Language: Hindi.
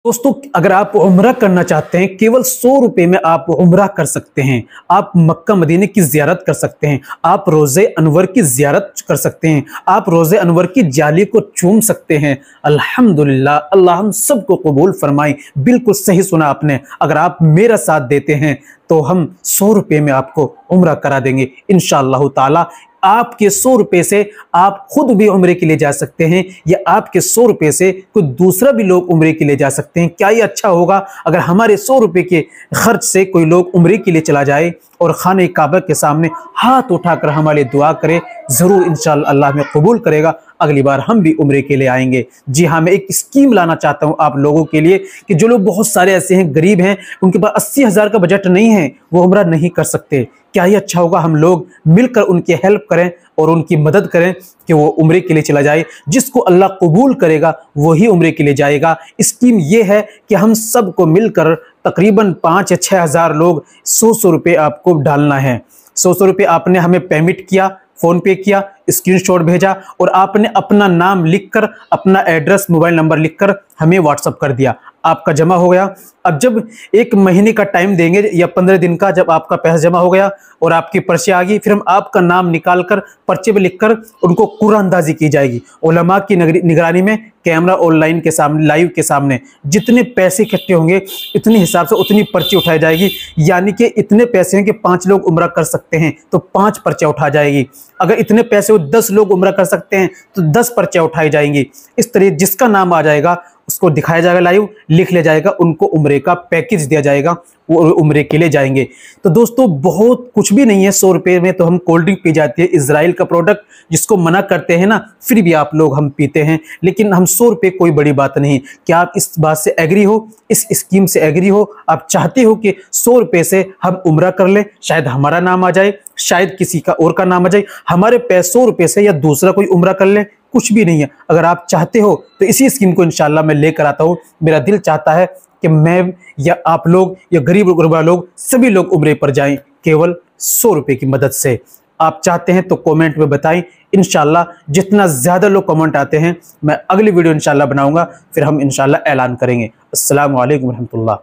दोस्तों, अगर आप उम्रा करना चाहते हैं, केवल 100 रुपए में आप उम्रा कर सकते हैं। आप मक्का मदीने की ज़ियारत कर सकते हैं, आप रोज़े अनवर की ज़ियारत कर सकते हैं, आप रोज़े अनवर की जाली को चूम सकते हैं। अल्हम्दुलिल्लाह, अल्लाह हम सबको कबूल फरमाए। बिल्कुल सही सुना आपने। अगर आप मेरा साथ देते हैं तो हम 100 रुपए में आपको उम्रा करा देंगे इंशाअल्लाह ताला। आपके 100 रुपए से आप खुद भी उम्रे के लिए जा सकते हैं, या आपके 100 रुपए से कोई दूसरा भी लोग उम्रे के लिए जा सकते हैं। क्या ये अच्छा होगा अगर हमारे 100 रुपए के खर्च से कोई लोग उम्रे के लिए चला जाए और खाने काबा के सामने हाथ उठाकर हमारे दुआ करे? जरूर इंशाअल्लाह अल्लाह में कबूल करेगा। अगली बार हम भी उम्रे के लिए आएंगे। जी हाँ, मैं एक स्कीम लाना चाहता हूँ आप लोगों के लिए कि जो लोग बहुत सारे ऐसे हैं, गरीब हैं, उनके पास 80,000 का बजट नहीं है, वो उम्रा नहीं कर सकते। क्या ही अच्छा होगा हम लोग मिलकर उनकी हेल्प करें और उनकी मदद करें कि वो उम्रे के लिए चला जाए। जिसको अल्लाह कबूल करेगा वही उम्रे के लिए जाएगा। स्कीम ये है कि हम सबको मिलकर तकरीबन 5 या 6,000 लोग 100 रुपये आपको डालना है। 100 रुपये आपने हमें पेमेंट किया, फोन पे किया, स्क्रीनशॉट भेजा और आपने अपना नाम लिखकर, अपना एड्रेस, मोबाइल नंबर लिखकर हमें व्हाट्सअप कर दिया। आपका जमा हो गया। अब जब 1 महीने का टाइम देंगे या 15 दिन का, जब आपका पैसा जमा हो गया और आपकी पर्ची आ गई, फिर हम आपका नाम निकालकर पर्चे पे लिखकर उनको कुरानंदाजी की जाएगी। उलमा की निगरानी में, कैमरा ऑनलाइन के सामने, लाइव के सामने जितने पैसे इकट्ठे होंगे इतने हिसाब से उतनी पर्ची उठाई जाएगी। यानी कि इतने पैसे हैं कि 5 लोग उम्रा कर सकते हैं तो 5 पर्चा उठा जाएगी। अगर इतने पैसे 10 लोग उम्रा कर सकते हैं तो 10 पर्चा उठाई जाएंगी। इस तरह जिसका नाम आ जाएगा उसको दिखाया जाएगा, लाइव लिख लिया जाएगा, उनको उम्रे का पैकेज दिया जाएगा, वो उम्रे के लिए जाएंगे। तो दोस्तों, बहुत कुछ भी नहीं है। 100 रुपये में तो हम कोल्ड ड्रिंक पी जाती है, इजराइल का प्रोडक्ट जिसको मना करते हैं ना, फिर भी आप लोग हम पीते हैं। लेकिन हम 100 रुपये कोई बड़ी बात नहीं। क्या आप इस बात से एग्री हो, इस स्कीम से एग्री हो? आप चाहते हो कि 100 रुपये से हम उम्रा कर लें, शायद हमारा नाम आ जाए, शायद किसी का और का नाम आ जाए, हमारे 100 रुपये से या दूसरा कोई उम्रा कर ले, कुछ भी नहीं है। अगर आप चाहते हो तो इसी स्कीम को इंशाल्लाह मैं लेकर आता हूँ। मेरा दिल चाहता है कि मैं या आप लोग या गरीब गुरबा लोग सभी लोग उम्रे पर जाएं, केवल 100 रुपये की मदद से। आप चाहते हैं तो कमेंट में बताएं। इंशाल्लाह जितना ज़्यादा लोग कमेंट आते हैं मैं अगली वीडियो इंशाल्लाह बनाऊंगा, फिर हम इंशाल्लाह ऐलान करेंगे। अस्सलामु अलैकुम रहमतुल्लाह।